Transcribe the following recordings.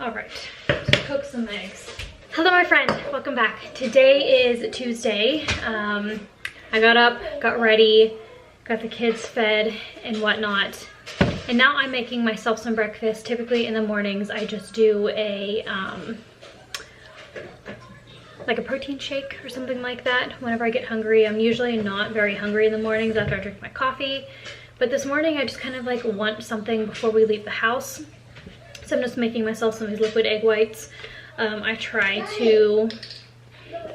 All right, so cook some eggs. Hello, my friend, welcome back. Today is Tuesday. I got up, got ready, got the kids fed and whatnot. And now I'm making myself some breakfast. Typically in the mornings, I just do a, like a protein shake or something like that whenever I get hungry. I'm usually not very hungry in the mornings after I drink my coffee. But this morning I just kind of like want something before we leave the house. So I'm just making myself some of these liquid egg whites. I try to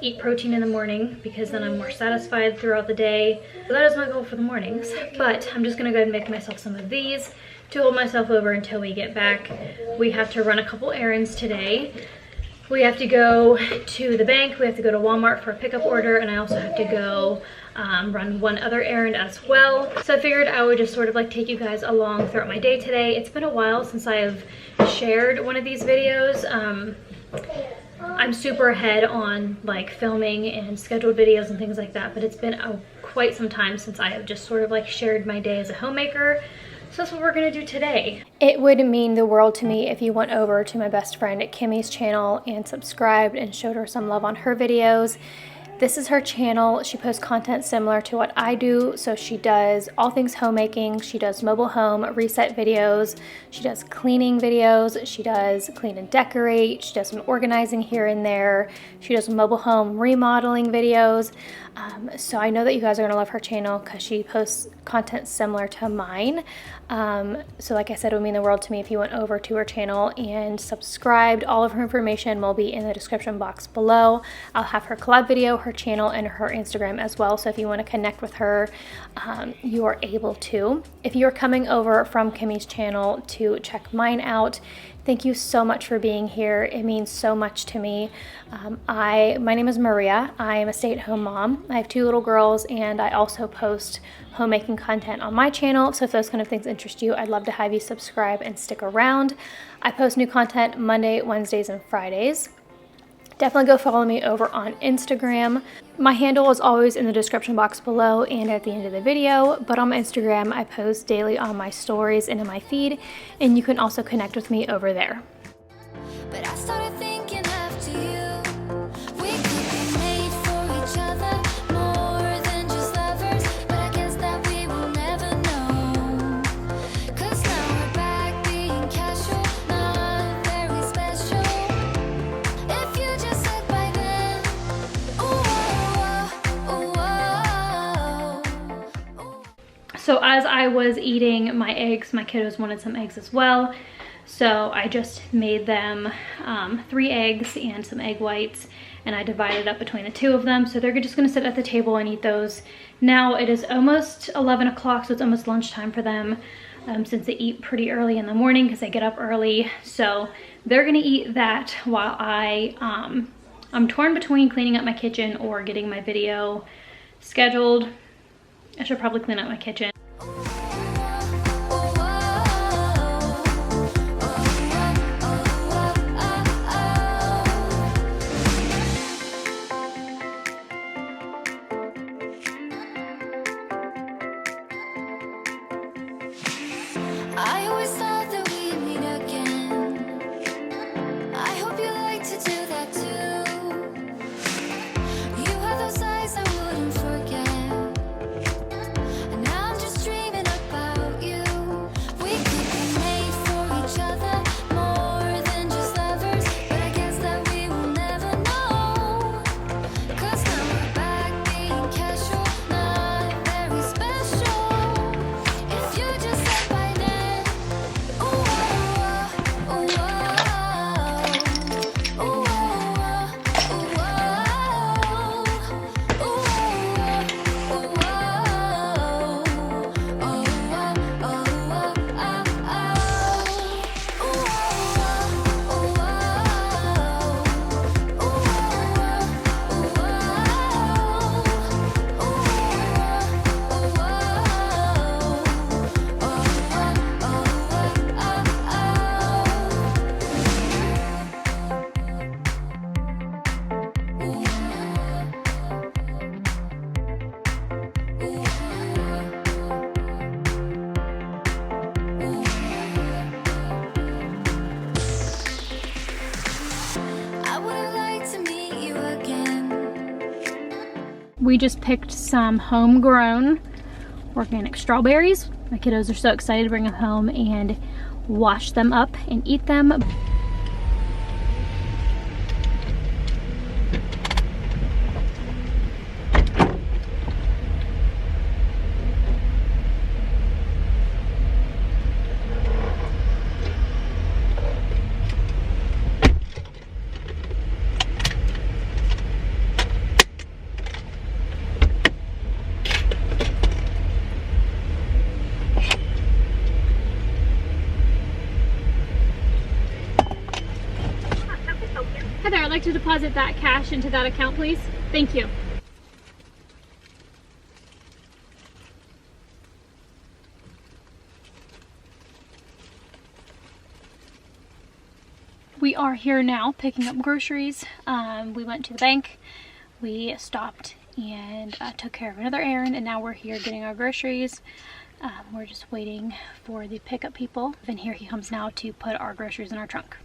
eat protein in the morning because then I'm more satisfied throughout the day. So that is my goal for the mornings. But I'm just gonna go ahead and make myself some of these to hold myself over until we get back. We have to run a couple errands today. We have to go to the bank, we have to go to Walmart for a pickup order, and I also have to go run one other errand as well. So I figured I would just sort of like take you guys along throughout my day today. It's been a while since I have shared one of these videos. I'm super ahead on like filming and scheduled videos and things like that, but it's been quite some time since I have just sort of like shared my day as a homemaker. So that's what we're gonna do today. It would mean the world to me if you went over to my best friend Kimmy's channel and subscribed and showed her some love on her videos. This is her channel. She posts content similar to what I do. So she does all things homemaking. She does mobile home reset videos. She does cleaning videos. She does clean and decorate. She does some organizing here and there. She does mobile home remodeling videos. So I know that you guys are gonna love her channel because she posts content similar to mine. So like I said, it would mean the world to me if you went over to her channel and subscribed. All of her information will be in the description box below. I'll have her collab video, her channel, and her Instagram as well. So if you want to connect with her, you are able to. If you're coming over from Kimmy's channel to check mine out, thank you so much for being here. It means so much to me. My name is Maria. I am a stay-at-home mom. I have 2 little girls, and I also post homemaking content on my channel. So if those kind of things interest you, I'd love to have you subscribe and stick around. I post new content Monday, Wednesdays, and Fridays. Definitely go follow me over on Instagram. My handle is always in the description box below and at the end of the video, but on my Instagram, I post daily on my stories and in my feed, and you can also connect with me over there. But I started thinking after you, we could be made for each other, more than just lovers, but I guess that we will never know. 'Cause now we're back being casual, not very special. If you just said by then, So as I was eating my eggs, my kiddos wanted some eggs as well. So I just made them 3 eggs and some egg whites, and I divided up between the 2 of them. So they're just gonna sit at the table and eat those. Now it is almost 11 o'clock, so it's almost lunchtime for them, since they eat pretty early in the morning because they get up early. So they're gonna eat that while I'm torn between cleaning up my kitchen or getting my video scheduled. I should probably clean up my kitchen. I always thought that we'd meet again. I hope you like to do that too. You have those eyes I wouldn't forget. And now I'm just We just picked some homegrown organic strawberries. My kiddos are so excited to bring them home and wash them up and eat them. Hi there, I'd like to deposit that cash into that account, please. Thank you. We are here now picking up groceries. We went to the bank, we stopped and took care of another errand, and now we're here getting our groceries. We're just waiting for the pickup people. And here he comes now to put our groceries in our trunk.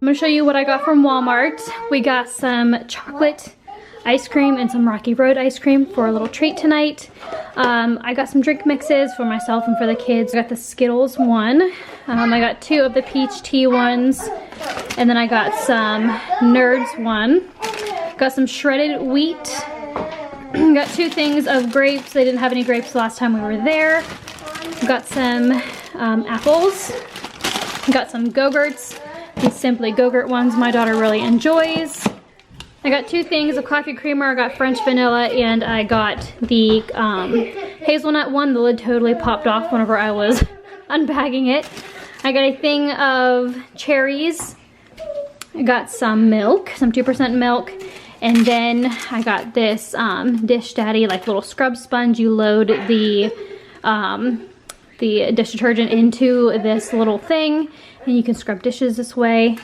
I'm gonna show you what I got from Walmart. We got some chocolate ice cream and some Rocky Road ice cream for a little treat tonight. I got some drink mixes for myself and for the kids. I got the Skittles one. I got 2 of the peach tea ones. And then I got some Nerds one. Got some shredded wheat. Got 2 things of grapes. They didn't have any grapes the last time we were there. Got some apples. Got some Go-Gurts. These Simply Go-Gurt ones my daughter really enjoys. I got 2 things of coffee creamer. I got French vanilla, and I got the hazelnut one. The lid totally popped off whenever I was unbagging it. I got a thing of cherries. I got some milk, some 2% milk. And then I got this Dish Daddy like little scrub sponge. You load the dish detergent into this little thing and you can scrub dishes this way.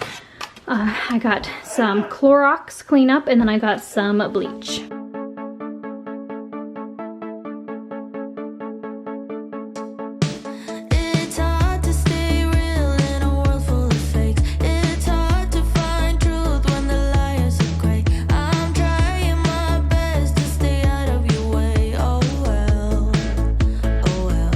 I got some Clorox cleanup, and then I got some bleach. It's hard to stay real in a world full of fakes. It's hard to find truth when the liars are great. I'm trying my best to stay out of your way. Oh well, oh well.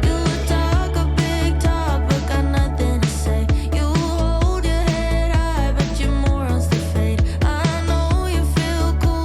You talk a big talk, but got nothing to say. You hold your head high, but your morals to fade. I know you feel cool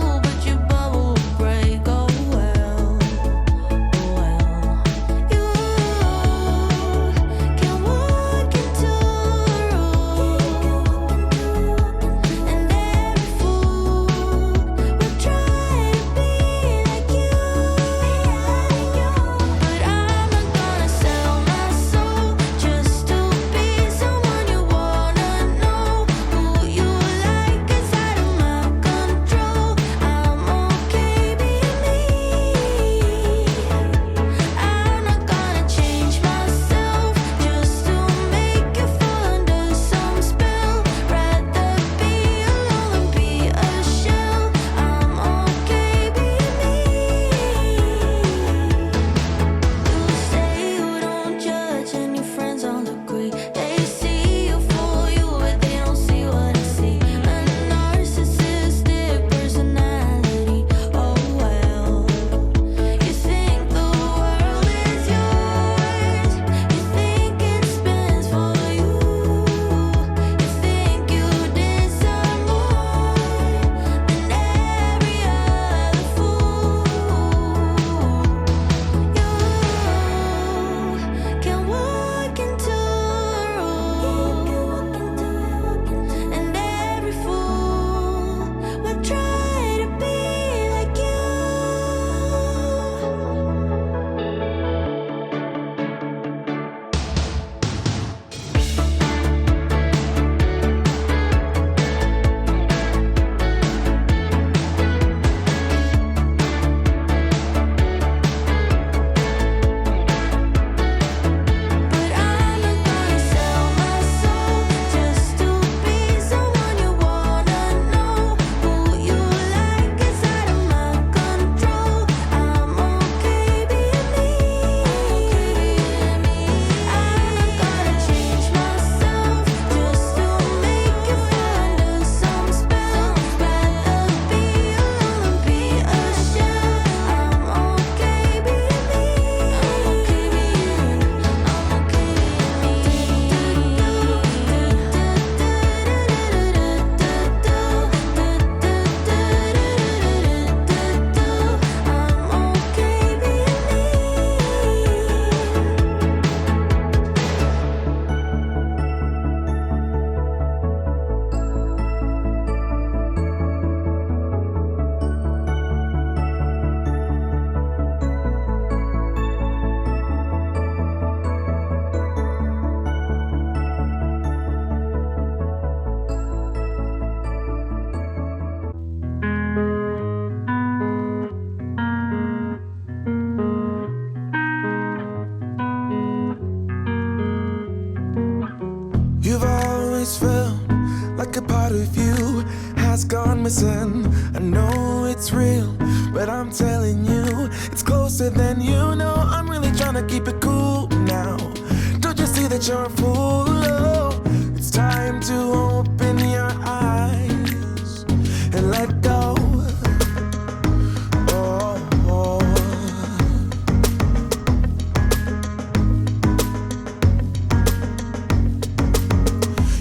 part of you has gone missing. I know it's real, but I'm telling you, it's closer than you know. I'm really trying to keep it cool now. Don't you see that you're a fool? Oh, it's time to open your eyes and let go.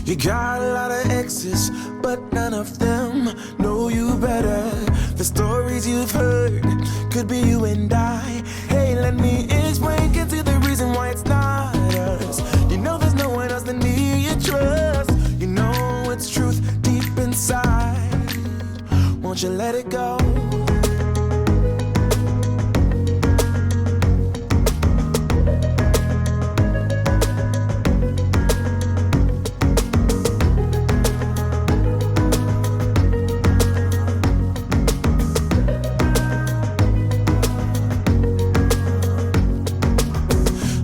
You got a lot of exes, but none of them know you better. The stories you've heard could be you and I. Hey, let me explain, get to the reason why it's not us. You know there's no one else than me you trust. You know it's truth deep inside. Won't you let it go?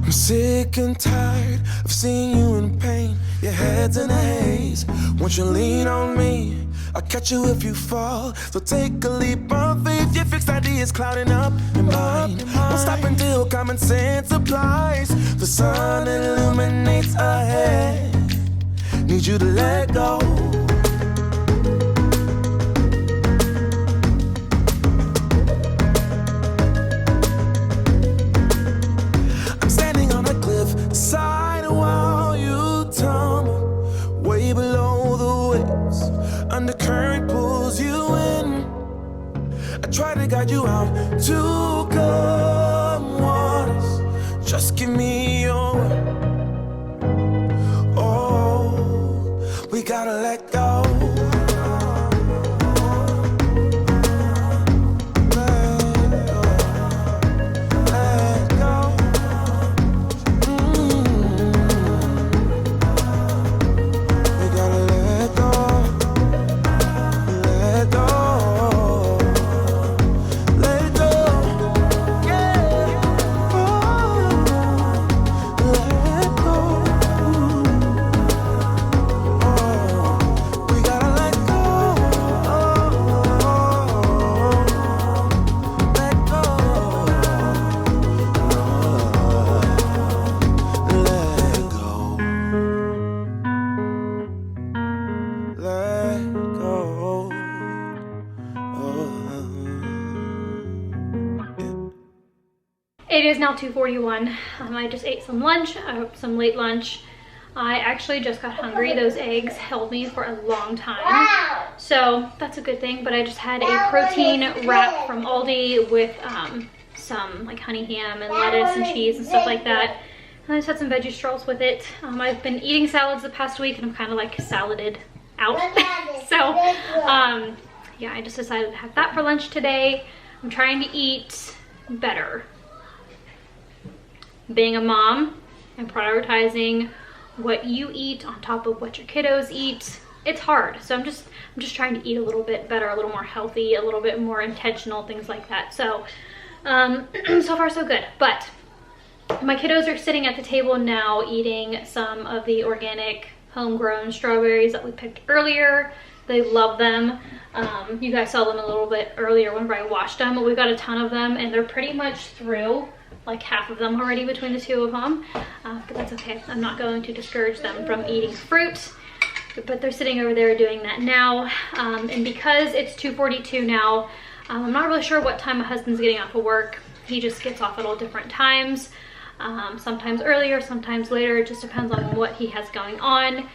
Sick and tired of seeing you in pain. Your head's in a haze. Won't you lean on me? I'll catch you if you fall. So take a leap of faith. Your fixed ideas clouding up your mind. Won't stop until common sense applies. The sun illuminates ahead. Need you to let go. Side while you tumble way below the waves. Undercurrent pulls you in. I try to guide you out to calm waters. Just give me your word. Oh, we gotta let go. It is now 2:41. I just ate some lunch, some late lunch. I actually just got hungry. Those eggs held me for a long time. So that's a good thing, but I just had a protein wrap from Aldi with some like honey ham and lettuce and cheese and stuff like that. And I just had some veggie straws with it. I've been eating salads the past week and I'm kind of like saladed out. So yeah, I just decided to have that for lunch today. I'm trying to eat better. Being a mom and prioritizing what you eat on top of what your kiddos eat, it's hard. So I'm just trying to eat a little bit better, a little more healthy, a little bit more intentional, things like that. So so far so good. But my kiddos are sitting at the table now eating some of the organic homegrown strawberries that we picked earlier. They love them. You guys saw them a little bit earlier whenever I washed them, but we got a ton of them and they're pretty much through, like half of them already between the two of them. But that's okay. I'm not going to discourage them from eating fruit, but they're sitting over there doing that now. And because it's 2:42 now, I'm not really sure what time my husband's getting off of work. He just gets off at all different times. Sometimes earlier, sometimes later. It just depends on what he has going on.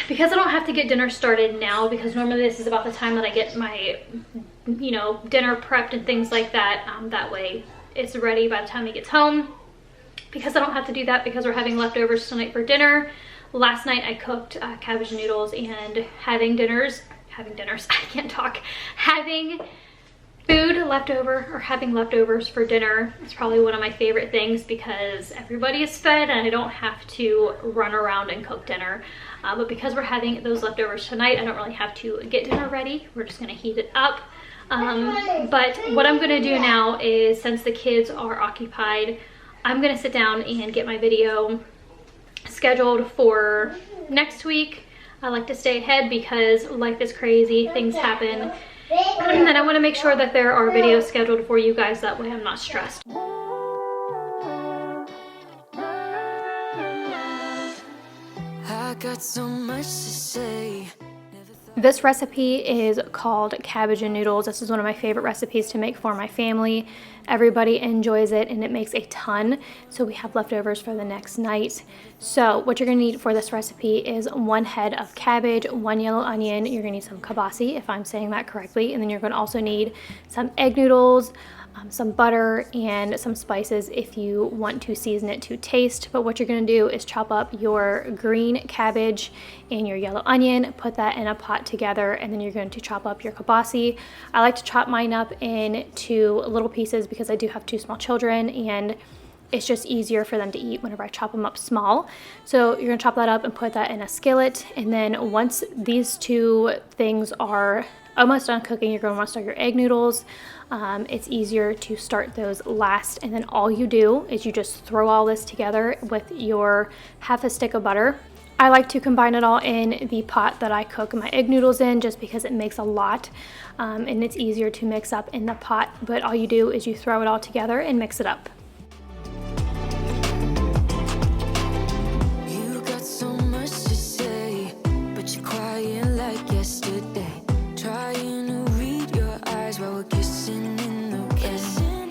Because I don't have to get dinner started now, because normally this is about the time that I get my, you know, dinner prepped and things like that. That way it's ready by the time he gets home. Because I don't have to do that, because we're having leftovers tonight for dinner. Last night I cooked cabbage noodles, and having food leftover, or having leftovers for dinner is probably one of my favorite things, because everybody is fed and I don't have to run around and cook dinner. But because we're having those leftovers tonight, I don't really have to get dinner ready. We're just gonna heat it up. But what I'm gonna do now is, since the kids are occupied, I'm gonna sit down and get my video scheduled for next week. I like to stay ahead because life is crazy, things happen, and I want to make sure that there are videos scheduled for you guys, that way I'm not stressed. I got so much to say. This recipe is called cabbage and noodles. This is one of my favorite recipes to make for my family. Everybody enjoys it and it makes a ton, so we have leftovers for the next night. So what you're gonna need for this recipe is 1 head of cabbage, 1 yellow onion, you're gonna need some kibasi, if I'm saying that correctly, and then you're gonna also need some egg noodles, some butter, and some spices if you want to season it to taste. But what you're going to do is chop up your green cabbage and your yellow onion, put that in a pot together, and then you're going to chop up your kibasi. I like to chop mine up into little pieces because I do have 2 small children, and it's just easier for them to eat whenever I chop them up small. So you're gonna chop that up and put that in a skillet, and then once these 2 things are almost done cooking, you're going to want to start your egg noodles. It's easier to start those last, and then all you do is you just throw all this together with your half a stick of butter. I like to combine it all in the pot that I cook my egg noodles in, just because it makes a lot, and it's easier to mix up in the pot. But all you do is you throw it all together and mix it up. You got so much to say, but you're crying like yesterday. Trying to read your eyes while we're kissing in the rain.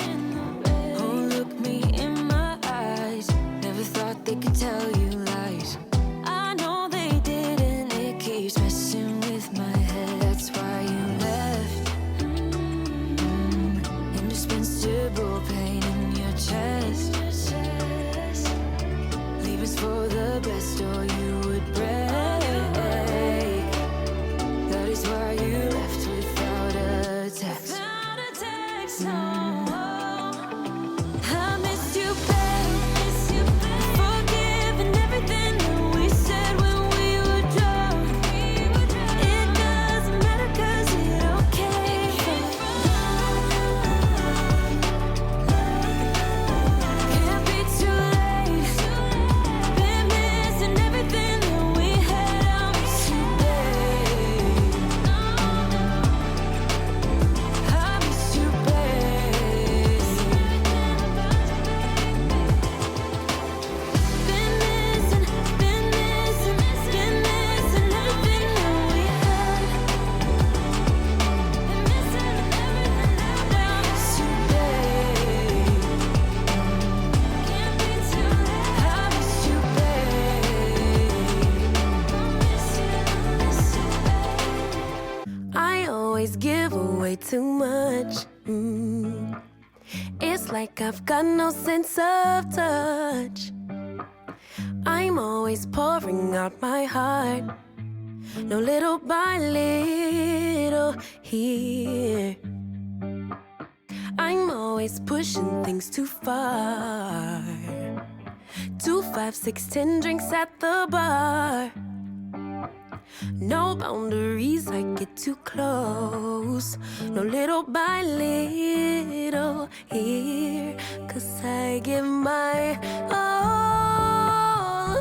Oh, look me in my eyes. Never thought they could tell you lies. I know they did, and it keeps messing with my head. That's why you left. Indispensable pain in your chest. Leave us for the best, or you would break. That is why you left without a text. Without a text, no. I missed you, babe. Forgiving everything that we said when we were drunk. It doesn't matter 'cause it all came Can't be too late. Been missing everything that we had. I miss you, babe. I miss you, babe. Been missing everything that we had. Been missing everything that I miss you, babe. Can't be too late. I miss you, babe. I always give away too much. It's like I've got no sense of touch. I'm always pouring out my heart, no little by little here. I'm always pushing things too far. 2, 5, 6, 10 drinks at the bar. No boundaries, I get too close. No little by little here. 'Cause I give my all.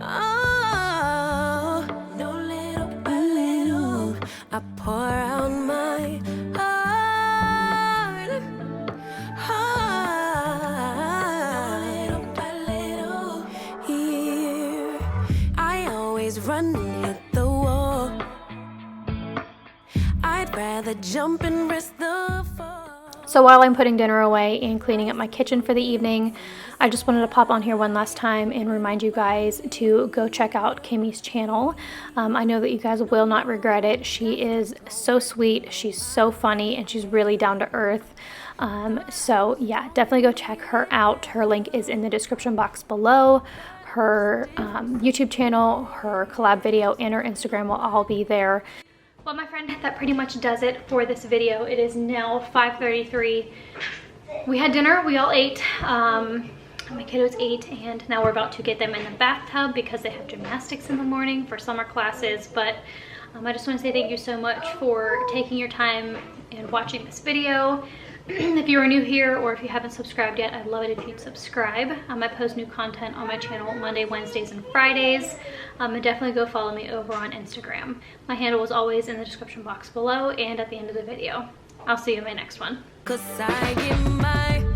Oh, no little by little. I pour out my heart. Little by little here. I always run and hit the wall. I'd rather jump and risk the fall. So while I'm putting dinner away and cleaning up my kitchen for the evening, I just wanted to pop on here one last time and remind you guys to go check out Kimmy's channel. I know that you guys will not regret it. She is so sweet, she's so funny, and she's really down to earth. So yeah, definitely go check her out. Her link is in the description box below. Her YouTube channel, her collab video, and her Instagram will all be there. Well, my friend, that pretty much does it for this video. It is now 5:33. We had dinner, we all ate. My kiddos ate, and now we're about to get them in the bathtub because they have gymnastics in the morning for summer classes. But I just want to say thank you so much for taking your time and watching this video. If you are new here or if you haven't subscribed yet, I'd love it if you'd subscribe. I post new content on my channel Monday, Wednesdays, and Fridays. And definitely go follow me over on Instagram. My handle is always in the description box below and at the end of the video. I'll see you in my next one. 'Cause I get my